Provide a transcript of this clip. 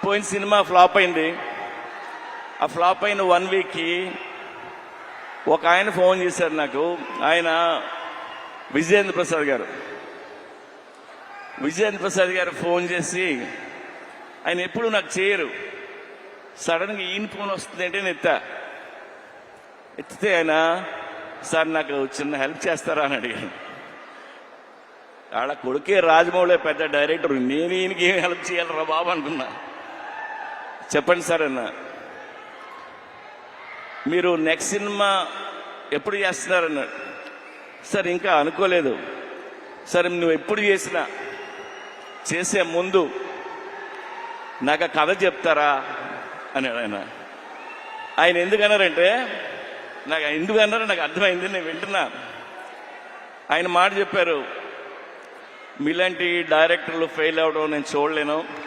పోయిన cinema flop అయింది. ఆ ఫ్లాప్ అయిన 1 వీక్కి ఒక ఆయన ఫోన్ చేశారు నాకు. ఆయన విజయేంద్ర ప్రసాద్ గారు ఫోన్ చేసి, ఆయన ఎప్పుడు నాకు చేయరు, సడన్గా ఈయన ఫోన్ వస్తుంది అంటే నేను ఎత్తితే ఆయన, సార్ నాకు చిన్న హెల్ప్ చేస్తారా అని అడిగాను. ఆడ కొడుకే రాజమౌళి పెద్ద డైరెక్టర్, నేను ఈయనకి ఏం హెల్ప్ చేయాలరా బాబు అనుకున్నా. చెప్పండి సార్ అన్న, మీరు నెక్స్ట్ సినిమా ఎప్పుడు చేస్తున్నారన్నాడు. సార్ ఇంకా అనుకోలేదు. సరే నువ్వు ఎప్పుడు చేసినా చేసే ముందు నాకు ఆ కథ చెప్తారా అన్నాడు ఆయన. ఆయన ఎందుకన్నారంటే, ఎందుకన్నారో నాకు అర్థమైంది, నేను వింటున్నా. ఆయన మాట చెప్పారు, మీలాంటి డైరెక్టర్లు ఫెయిల్ అవడం నేను చూడలేను.